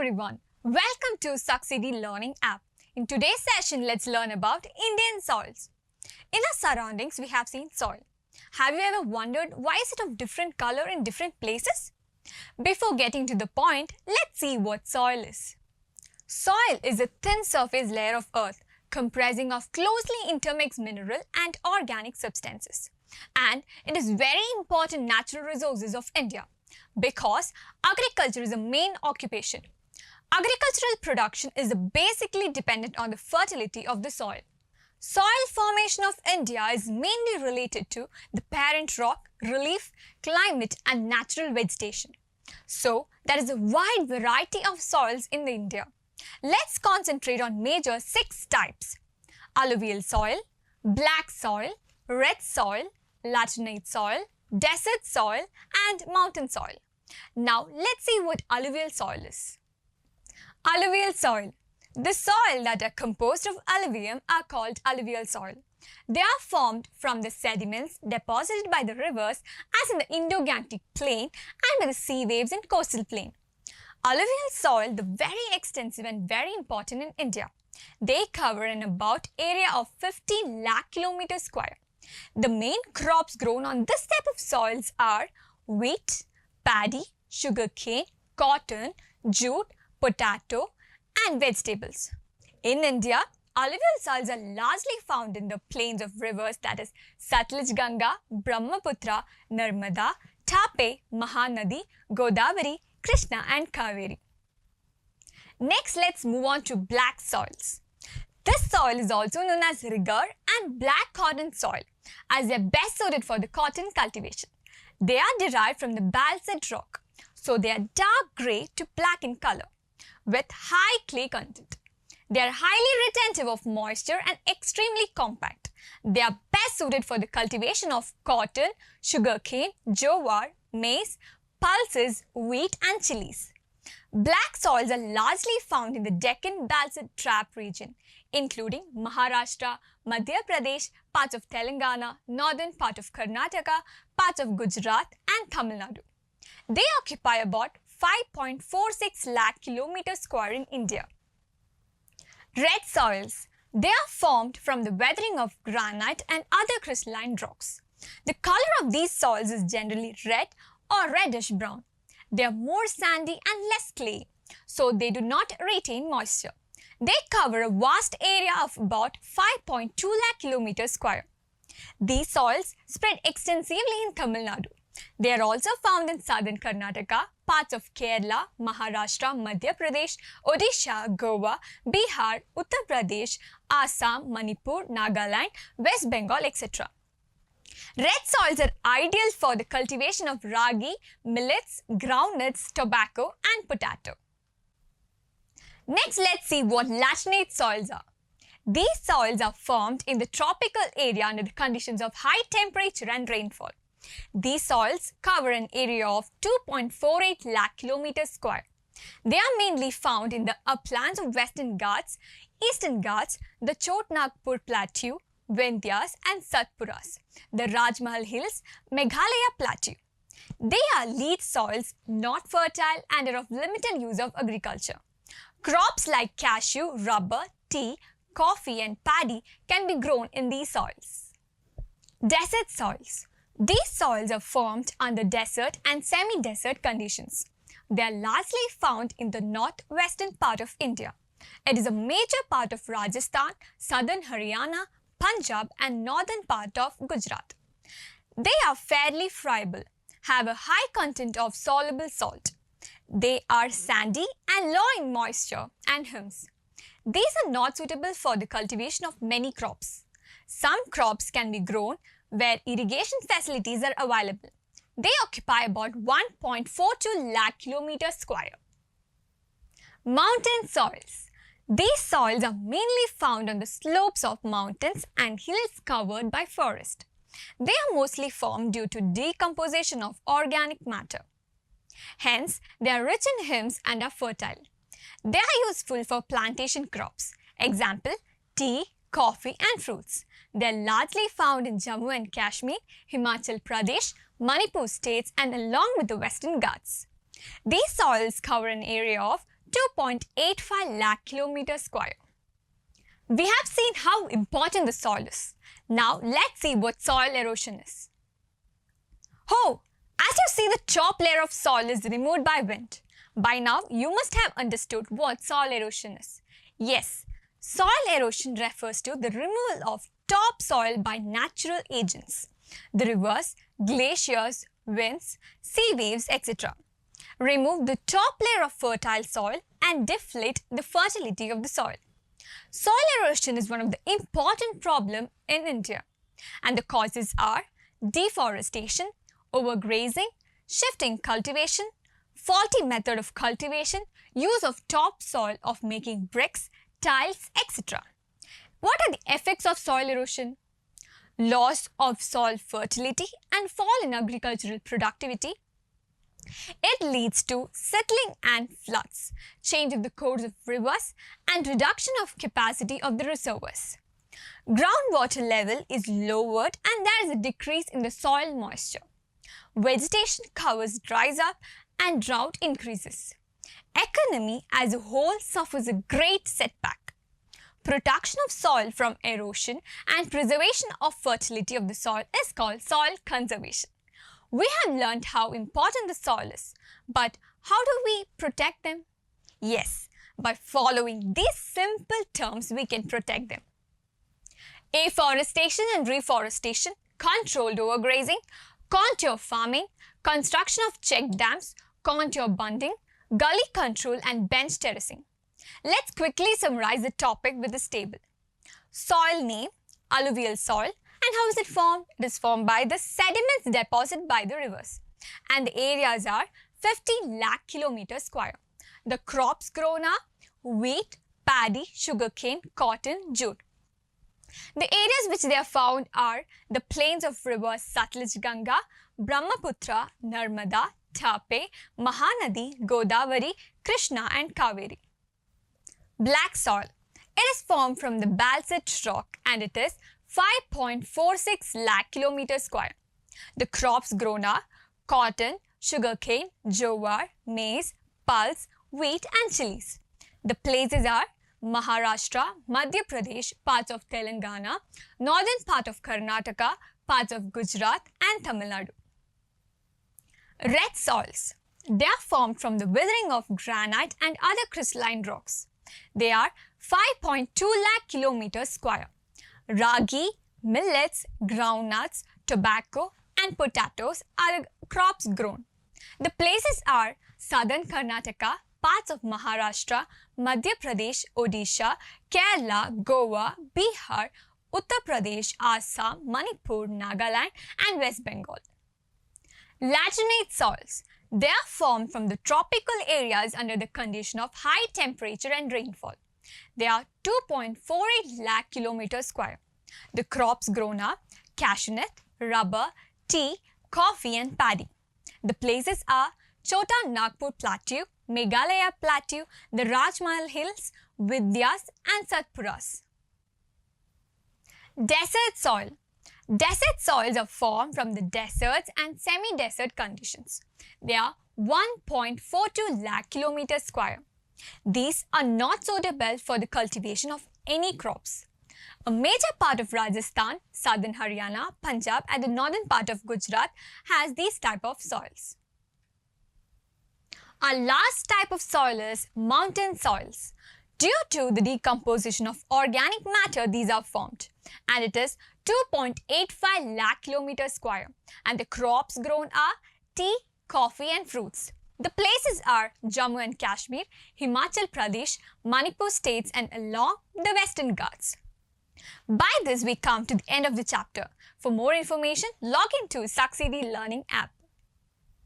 everyone, welcome to Succeed Learning app. In today's session, let's learn about Indian soils. In our surroundings, we have seen soil. Have you ever wondered why is it of different color in different places? Before getting to the point, let's see what soil is. Soil is a thin surface layer of earth comprising of closely intermixed mineral and organic substances. And it is very important natural resources of India because agriculture is a main occupation. Agricultural production is basically dependent on the fertility of the soil. Soil formation of India is mainly related to the parent rock, relief, climate and natural vegetation. So, there is a wide variety of soils in India. Let's concentrate on major 6 types: alluvial soil, black soil, red soil, laterite soil, desert soil and mountain soil. Now, let's see what alluvial soil is. Alluvial soil. The soil that are composed of alluvium are called alluvial soil. They are formed from the sediments deposited by the rivers as in the Indo-Gangetic plain and by the sea waves in coastal plain. Alluvial soil, the very extensive and very important in India. They cover an about area of 15 lakh kilometers square. The main crops grown on this type of soils are wheat, paddy, sugarcane, cotton, jute, potato and vegetables. In India, alluvial soils are largely found in the plains of rivers that is Satluj Ganga, Brahmaputra, Narmada, Tape, Mahanadi, Godavari, Krishna and Kaveri. Next, let's move on to black soils. This soil is also known as rigor and black cotton soil as they are best suited for the cotton cultivation. They are derived from the basalt rock, so they are dark grey to black in color with high clay content. They are highly retentive of moisture and extremely compact. They are best suited for the cultivation of cotton, sugarcane, jowar, maize, pulses, wheat and chilies. Black soils are largely found in the Deccan Basalt Trap region, including Maharashtra, Madhya Pradesh, parts of Telangana, northern part of Karnataka, parts of Gujarat and Tamil Nadu. They occupy about 5.46 lakh kilometers square in India. Red soils. They are formed from the weathering of granite and other crystalline rocks. The color of these soils is generally red or reddish brown. They are more sandy and less clay, so they do not retain moisture. They cover a vast area of about 5.2 lakh kilometers square. These soils spread extensively in Tamil Nadu. They are also found in southern Karnataka, parts of Kerala, Maharashtra, Madhya Pradesh, Odisha, Goa, Bihar, Uttar Pradesh, Assam, Manipur, Nagaland, West Bengal, etc. Red soils are ideal for the cultivation of ragi, millets, groundnuts, tobacco and potato. Next, let's see what laterite soils are. These soils are formed in the tropical area under the conditions of high temperature and rainfall. These soils cover an area of 2.48 lakh kilometers square. They are mainly found in the uplands of Western Ghats, Eastern Ghats, the Chotnagpur Plateau, Vindhyas and Satpuras, the Rajmahal Hills, Meghalaya Plateau. They are lead soils, not fertile and are of limited use of agriculture. Crops like cashew, rubber, tea, coffee and paddy can be grown in these soils. Desert soils. These soils are formed under desert and semi-desert conditions. They are largely found in the northwestern part of India. It is a major part of Rajasthan, southern Haryana, Punjab and northern part of Gujarat. They are fairly friable, have a high content of soluble salt. They are sandy and low in moisture and humus. These are not suitable for the cultivation of many crops. Some crops can be grown where irrigation facilities are available. They occupy about 1.42 lakh kilometers square. Mountain soils. These soils are mainly found on the slopes of mountains and hills covered by forest. They are mostly formed due to decomposition of organic matter. Hence, they are rich in humus and are fertile. They are useful for plantation crops. Example, tea, coffee and fruits. They are largely found in Jammu and Kashmir, Himachal Pradesh, Manipur states and along with the Western Ghats. These soils cover an area of 2.85 lakh kilometers square. We have seen how important the soil is. Now let's see what soil erosion is. Oh, as you see, the top layer of soil is removed by wind. By now, you must have understood what soil erosion is. Yes, soil erosion refers to the removal of topsoil by natural agents. The rivers, glaciers, winds, sea waves, etc. remove the top layer of fertile soil and deflate the fertility of the soil. Soil erosion is one of the important problems in India, and the causes are deforestation, overgrazing, shifting cultivation, faulty method of cultivation, use of topsoil of making bricks, tiles, etc. What are the effects of soil erosion? Loss of soil fertility and fall in agricultural productivity. It leads to settling and floods, change of the course of rivers, and reduction of capacity of the reservoirs. Groundwater level is lowered and there is a decrease in the soil moisture. Vegetation covers dries up and drought increases. Economy as a whole suffers a great setback. Protection of soil from erosion and preservation of fertility of the soil is called soil conservation. We have learned how important the soil is, but how do we protect them? Yes, by following these simple terms we can protect them. Afforestation and reforestation, controlled overgrazing, contour farming, construction of check dams, contour bunding, gully control and bench terracing. Let's quickly summarize the topic with this table. Soil name, alluvial soil, and how is it formed? It is formed by the sediments deposited by the rivers. And the areas are 50 lakh kilometers square. The crops grown are wheat, paddy, sugarcane, cotton, jute. The areas which they are found are the plains of rivers Satluj Ganga, Brahmaputra, Narmada, Tape, Mahanadi, Godavari, Krishna and Kaveri. Black soil. It is formed from the basalt rock and it is 5.46 lakh kilometers square. The crops grown are cotton, sugarcane, jowar, maize, pulse, wheat and chilies. The places are Maharashtra, Madhya Pradesh, parts of Telangana, northern part of Karnataka, parts of Gujarat and Tamil Nadu. Red soils. They are formed from the withering of granite and other crystalline rocks. They are 5.2 lakh kilometers square. Ragi, millets, groundnuts, tobacco and potatoes are crops grown. The places are southern Karnataka, parts of Maharashtra, Madhya Pradesh, Odisha, Kerala, Goa, Bihar, Uttar Pradesh, Assam, Manipur, Nagaland and West Bengal. Laginate soils. They are formed from the tropical areas under the condition of high temperature and rainfall. They are 2.48 lakh kilometers square. The crops grown are cashew nut, rubber, tea, coffee and paddy. The places are Chota Nagpur Plateau, Meghalaya Plateau, the Rajmahal Hills, Vidyas and Satpuras. Desert soil. Desert soils are formed from the deserts and semi-desert conditions. They are 1.42 lakh kilometers square. These are not suitable for the cultivation of any crops. A major part of Rajasthan, southern Haryana, Punjab and the northern part of Gujarat has these type of soils. Our last type of soil is mountain soils. Due to the decomposition of organic matter, these are formed and it is 2.85 lakh kilometers square and the crops grown are tea, coffee and fruits. The places are Jammu and Kashmir, Himachal Pradesh, Manipur states and along the Western Ghats. By this we come to the end of the chapter. For more information, log into Succeed Learning app.